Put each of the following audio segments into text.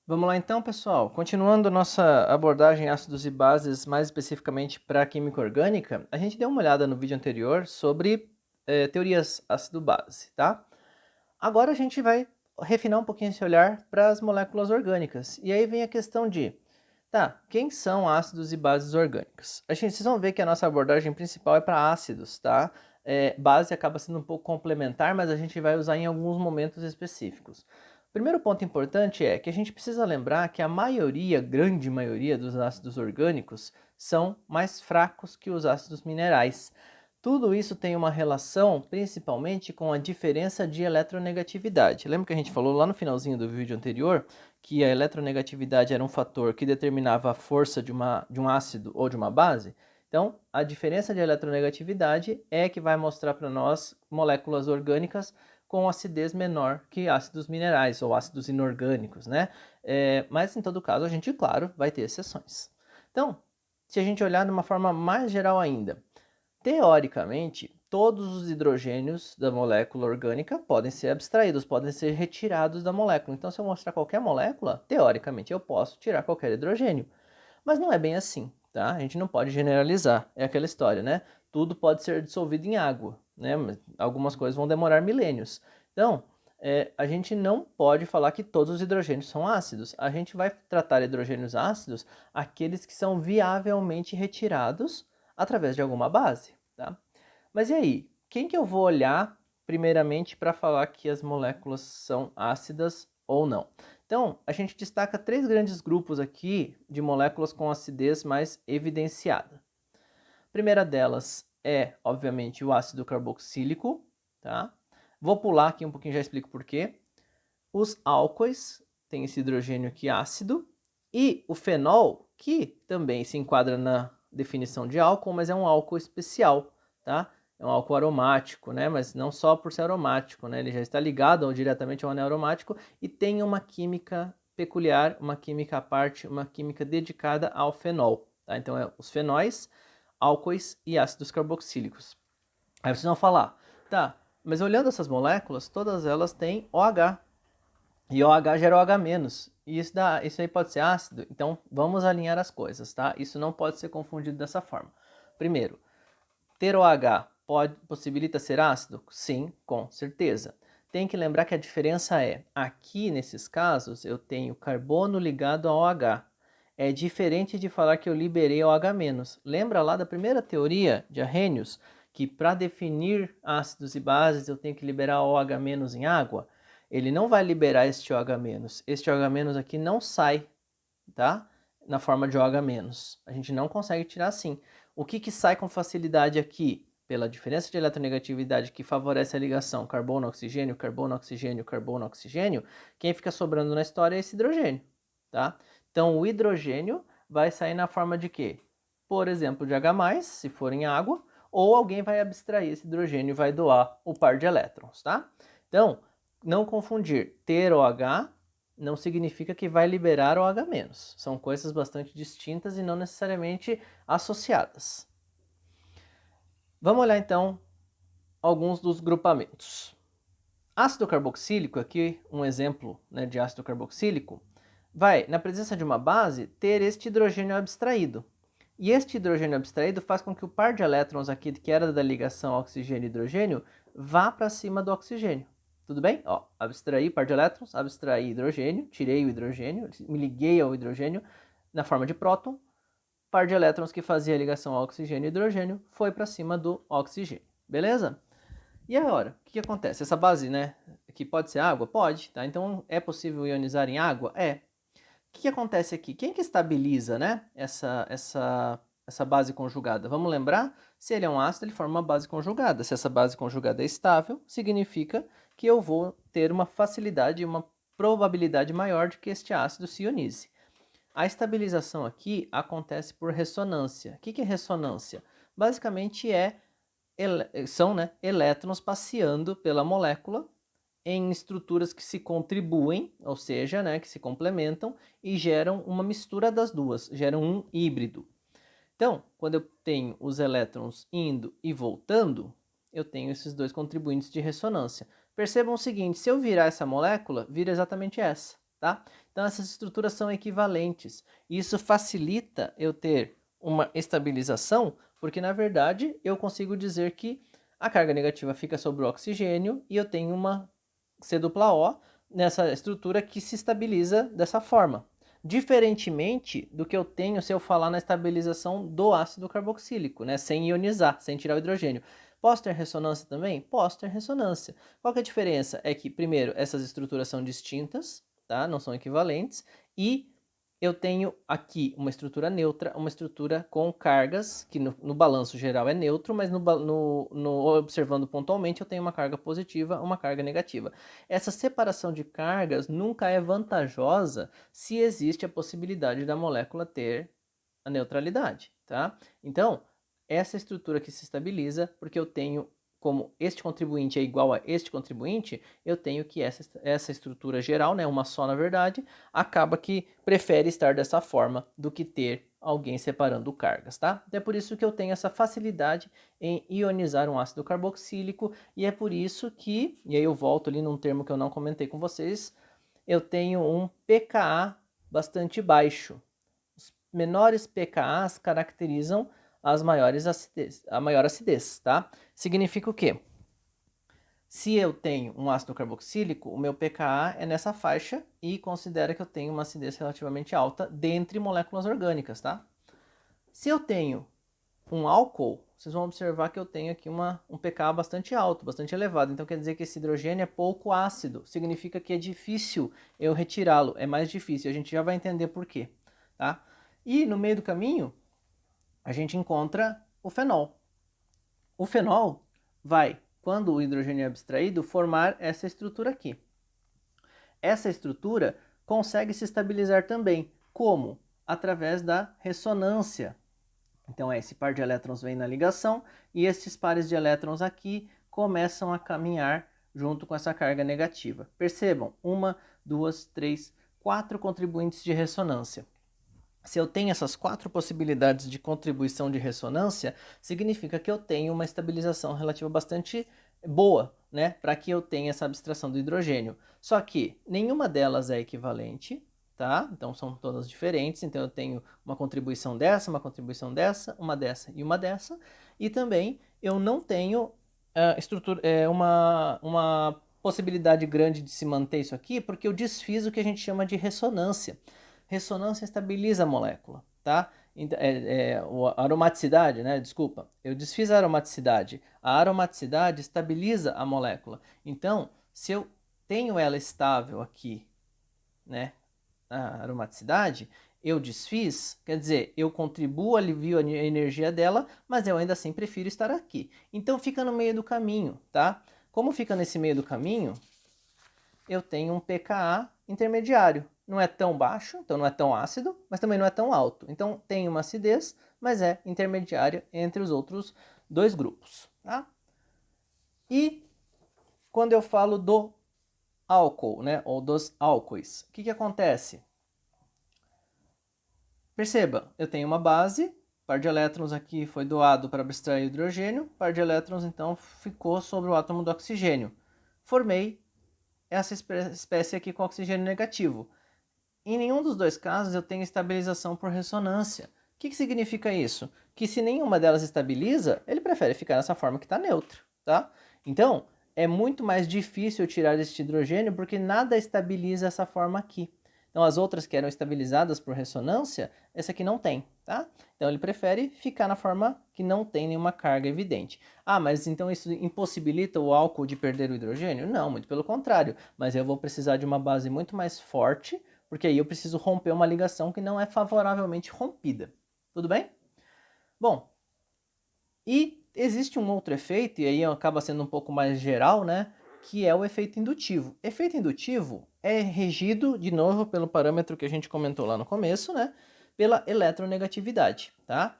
Vamos lá então, pessoal. Continuando nossa abordagem em ácidos e bases, mais especificamente para a química orgânica, a gente deu uma olhada no vídeo anterior sobre teorias ácido-base, tá? Agora a gente vai refinar um pouquinho esse olhar para as moléculas orgânicas. E aí vem a questão de, tá, quem são ácidos e bases orgânicas? Vocês vão ver que a nossa abordagem principal é para ácidos, tá? Base acaba sendo um pouco complementar, mas a gente vai usar em alguns momentos específicos. O primeiro ponto importante é que a gente precisa lembrar que a maioria, grande maioria dos ácidos orgânicos são mais fracos que os ácidos minerais. Tudo isso tem uma relação principalmente com a diferença de eletronegatividade. Lembra que a gente falou lá no finalzinho do vídeo anterior que a eletronegatividade era um fator que determinava a força de um ácido ou de uma base? Então, a diferença de eletronegatividade é que vai mostrar para nós moléculas orgânicas com acidez menor que ácidos minerais ou ácidos inorgânicos, né? Mas em todo caso, a gente, claro, vai ter exceções. Então, se a gente olhar de uma forma mais geral ainda, teoricamente, todos os hidrogênios da molécula orgânica podem ser abstraídos, podem ser retirados da molécula. Então, se eu mostrar qualquer molécula, teoricamente eu posso tirar qualquer hidrogênio. Mas não é bem assim, tá? A gente não pode generalizar. É aquela história, né? Tudo pode ser dissolvido em água, né? Mas algumas coisas vão demorar milênios. Então, a gente não pode falar que todos os hidrogênios são ácidos. A gente vai tratar hidrogênios ácidos aqueles que são viavelmente retirados através de alguma base, tá? Mas e aí? Quem que eu vou olhar primeiramente para falar que as moléculas são ácidas ou não? Então, a gente destaca três grandes grupos aqui de moléculas com acidez mais evidenciada. A primeira delas é, obviamente, o ácido carboxílico, tá? Vou pular aqui um pouquinho e já explico por quê. Os álcoois, tem esse hidrogênio aqui ácido, e o fenol, que também se enquadra na definição de álcool, mas é um álcool especial, tá? É um álcool aromático, né? Mas não só por ser aromático, né? Ele já está ligado diretamente ao anel aromático e tem uma química peculiar, uma química à parte, uma química dedicada ao fenol, tá? Então, os fenóis, álcoois e ácidos carboxílicos. Aí vocês vão falar, tá, mas olhando essas moléculas, todas elas têm OH, e OH gera OH-. E isso aí pode ser ácido? Então vamos alinhar as coisas, tá? Isso não pode ser confundido dessa forma. Primeiro, ter OH possibilita ser ácido? Sim, com certeza. Tem que lembrar que a diferença é, aqui nesses casos, eu tenho carbono ligado a OH. É diferente de falar que eu liberei OH-. Lembra lá da primeira teoria de Arrhenius, que para definir ácidos e bases eu tenho que liberar OH- em água? Ele não vai liberar este OH-. Este OH- aqui não sai, tá? Na forma de OH-. A gente não consegue tirar assim. O que sai com facilidade aqui? Pela diferença de eletronegatividade que favorece a ligação carbono-oxigênio, carbono-oxigênio, carbono-oxigênio, quem fica sobrando na história é esse hidrogênio, tá? Então o hidrogênio vai sair na forma de quê? Por exemplo, de H+, se for em água, ou alguém vai abstrair esse hidrogênio e vai doar o par de elétrons, tá? Então, não confundir ter OH não significa que vai liberar OH-. São coisas bastante distintas e não necessariamente associadas. Vamos olhar então alguns dos grupamentos. Ácido carboxílico, aqui um exemplo, né, de ácido carboxílico, vai, na presença de uma base, ter este hidrogênio abstraído. E este hidrogênio abstraído faz com que o par de elétrons aqui, que era da ligação oxigênio-hidrogênio, vá para cima do oxigênio. Tudo bem? Ó, abstraí par de elétrons, abstraí hidrogênio, tirei o hidrogênio, me liguei ao hidrogênio na forma de próton, par de elétrons que fazia a ligação oxigênio e hidrogênio foi para cima do oxigênio. Beleza? E agora, o que acontece? Essa base, né, que pode ser água? Pode, tá? Então, é possível ionizar em água? É. O que acontece aqui? Quem que estabiliza, né, essa base conjugada? Vamos lembrar? Se ele é um ácido, ele forma uma base conjugada. Se essa base conjugada é estável, significa que eu vou ter uma facilidade e uma probabilidade maior de que este ácido se ionize. A estabilização aqui acontece por ressonância. O que é ressonância? Basicamente são, né, elétrons passeando pela molécula em estruturas que se contribuem, ou seja, né, que se complementam e geram uma mistura das duas, geram um híbrido. Então, quando eu tenho os elétrons indo e voltando, eu tenho esses dois contribuintes de ressonância. Percebam o seguinte, se eu virar essa molécula, vira exatamente essa, tá? Então essas estruturas são equivalentes. Isso facilita eu ter uma estabilização, porque na verdade eu consigo dizer que a carga negativa fica sobre o oxigênio e eu tenho uma C+O nessa estrutura que se estabiliza dessa forma. Diferentemente do que eu tenho se eu falar na estabilização do ácido carboxílico, né? Sem ionizar, sem tirar o hidrogênio. Posso ter ressonância também? Posso ter ressonância. Qual que é a diferença? É que, primeiro, essas estruturas são distintas, tá? Não são equivalentes, e eu tenho aqui uma estrutura neutra, uma estrutura com cargas, que no balanço geral é neutro, mas observando pontualmente eu tenho uma carga positiva, uma carga negativa. Essa separação de cargas nunca é vantajosa se existe a possibilidade da molécula ter a neutralidade, tá? Então, essa estrutura que se estabiliza, porque eu tenho, como este contribuinte é igual a este contribuinte, eu tenho que essa estrutura geral, né, uma só na verdade, acaba que prefere estar dessa forma do que ter alguém separando cargas, tá? É por isso que eu tenho essa facilidade em ionizar um ácido carboxílico e é por isso que, e aí eu volto ali num termo que eu não comentei com vocês, eu tenho um pKa bastante baixo. Os menores pKas caracterizam a maior acidez, tá? Significa o quê? Se eu tenho um ácido carboxílico, o meu pKa é nessa faixa e considera que eu tenho uma acidez relativamente alta dentre moléculas orgânicas, tá? Se eu tenho um álcool, vocês vão observar que eu tenho aqui um pKa bastante alto, bastante elevado. Então quer dizer que esse hidrogênio é pouco ácido. Significa que é difícil eu retirá-lo, é mais difícil. A gente já vai entender por quê, tá? E no meio do caminho, a gente encontra o fenol. O fenol vai, quando o hidrogênio é abstraído, formar essa estrutura aqui. Essa estrutura consegue se estabilizar também. Como? Através da ressonância. Então, esse par de elétrons vem na ligação e esses pares de elétrons aqui começam a caminhar junto com essa carga negativa. Percebam, 1, 2, 3, 4 contribuintes de ressonância. Se eu tenho essas 4 possibilidades de contribuição de ressonância, significa que eu tenho uma estabilização relativa bastante boa, né, para que eu tenha essa abstração do hidrogênio. Só que nenhuma delas é equivalente, tá? Então são todas diferentes, então eu tenho uma contribuição dessa, uma contribuição dessa, uma dessa e uma dessa, e também eu não tenho uma possibilidade grande de se manter isso aqui, porque eu desfiz o que a gente chama de ressonância. Ressonância estabiliza a molécula, tá? A aromaticidade, né? Desculpa, eu desfiz a aromaticidade. A aromaticidade estabiliza a molécula. Então, se eu tenho ela estável aqui, né? A aromaticidade, eu desfiz, quer dizer, eu contribuo, alivio a energia dela, mas eu ainda assim prefiro estar aqui. Então fica no meio do caminho, tá? Como fica nesse meio do caminho, eu tenho um pKa intermediário. Não é tão baixo, então não é tão ácido, mas também não é tão alto. Então tem uma acidez, mas é intermediária entre os outros dois grupos. Tá? E quando eu falo do álcool, né, ou dos álcoois, o que acontece? Perceba, eu tenho uma base, par de elétrons aqui foi doado para abstrair o hidrogênio, par de elétrons então ficou sobre o átomo do oxigênio. Formei essa espécie aqui com oxigênio negativo. Em nenhum dos dois casos eu tenho estabilização por ressonância. O que significa isso? Que se nenhuma delas estabiliza, ele prefere ficar nessa forma que está neutra, tá? Então, é muito mais difícil tirar este hidrogênio porque nada estabiliza essa forma aqui. Então, as outras que eram estabilizadas por ressonância, essa aqui não tem, tá? Então, ele prefere ficar na forma que não tem nenhuma carga evidente. Ah, mas então isso impossibilita o álcool de perder o hidrogênio? Não, muito pelo contrário. Mas eu vou precisar de uma base muito mais forte, porque aí eu preciso romper uma ligação que não é favoravelmente rompida. Tudo bem? Bom, e existe um outro efeito, e aí acaba sendo um pouco mais geral, né? Que é o efeito indutivo. Efeito indutivo é regido, de novo, pelo parâmetro que a gente comentou lá no começo, né? Pela eletronegatividade, tá?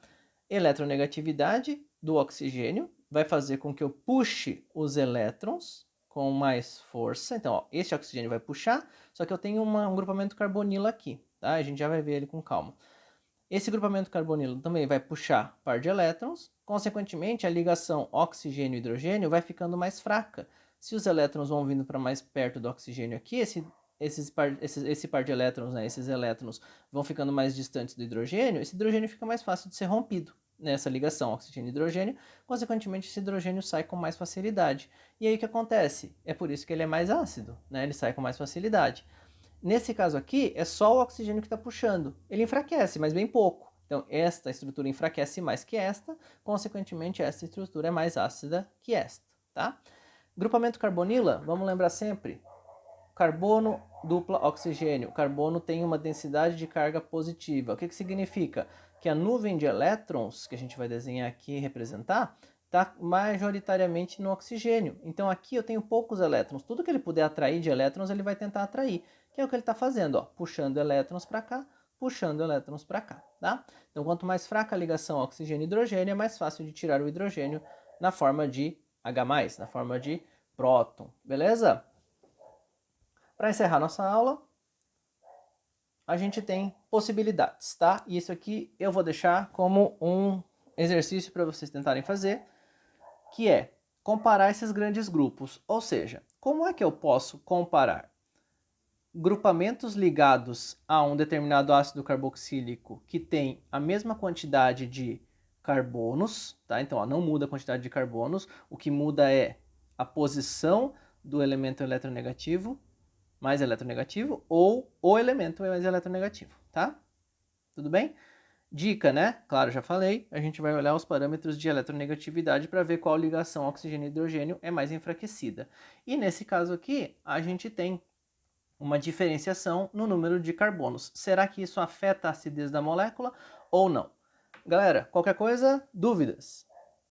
Eletronegatividade do oxigênio vai fazer com que eu puxe os elétrons com mais força. Então, ó, esse oxigênio vai puxar, só que eu tenho um grupamento carbonilo aqui, tá? A gente já vai ver ele com calma. Esse grupamento carbonilo também vai puxar par de elétrons, consequentemente a ligação oxigênio-hidrogênio vai ficando mais fraca. Se os elétrons vão vindo para mais perto do oxigênio aqui, esse par de elétrons, né, esses elétrons vão ficando mais distantes do hidrogênio, esse hidrogênio fica mais fácil de ser rompido nessa ligação oxigênio-hidrogênio, consequentemente esse hidrogênio sai com mais facilidade. E aí o que acontece? É por isso que ele é mais ácido, né? Ele sai com mais facilidade. Nesse caso aqui, é só o oxigênio que está puxando. Ele enfraquece, mas bem pouco. Então, esta estrutura enfraquece mais que esta, consequentemente, esta estrutura é mais ácida que esta, tá? Grupamento carbonila, vamos lembrar sempre, carbono, dupla oxigênio. Carbono tem uma densidade de carga positiva. O que significa? Que a nuvem de elétrons, que a gente vai desenhar aqui e representar, está majoritariamente no oxigênio. Então aqui eu tenho poucos elétrons. Tudo que ele puder atrair de elétrons, ele vai tentar atrair. Que é o que ele está fazendo, ó, puxando elétrons para cá, puxando elétrons para cá, tá? Então quanto mais fraca a ligação oxigênio-hidrogênio, é mais fácil de tirar o hidrogênio na forma de H+, na forma de próton, beleza? Para encerrar nossa aula, a gente tem possibilidades, tá? E isso aqui eu vou deixar como um exercício para vocês tentarem fazer, que é comparar esses grandes grupos. Ou seja, como é que eu posso comparar grupamentos ligados a um determinado ácido carboxílico que tem a mesma quantidade de carbonos, tá? Então, ó, não muda a quantidade de carbonos, o que muda é a posição do elemento eletronegativo mais eletronegativo ou o elemento mais eletronegativo, tá? Tudo bem? Dica, né? Claro, já falei, a gente vai olhar os parâmetros de eletronegatividade para ver qual ligação oxigênio e hidrogênio é mais enfraquecida. E nesse caso aqui, a gente tem uma diferenciação no número de carbonos. Será que isso afeta a acidez da molécula ou não? Galera, qualquer coisa, dúvidas?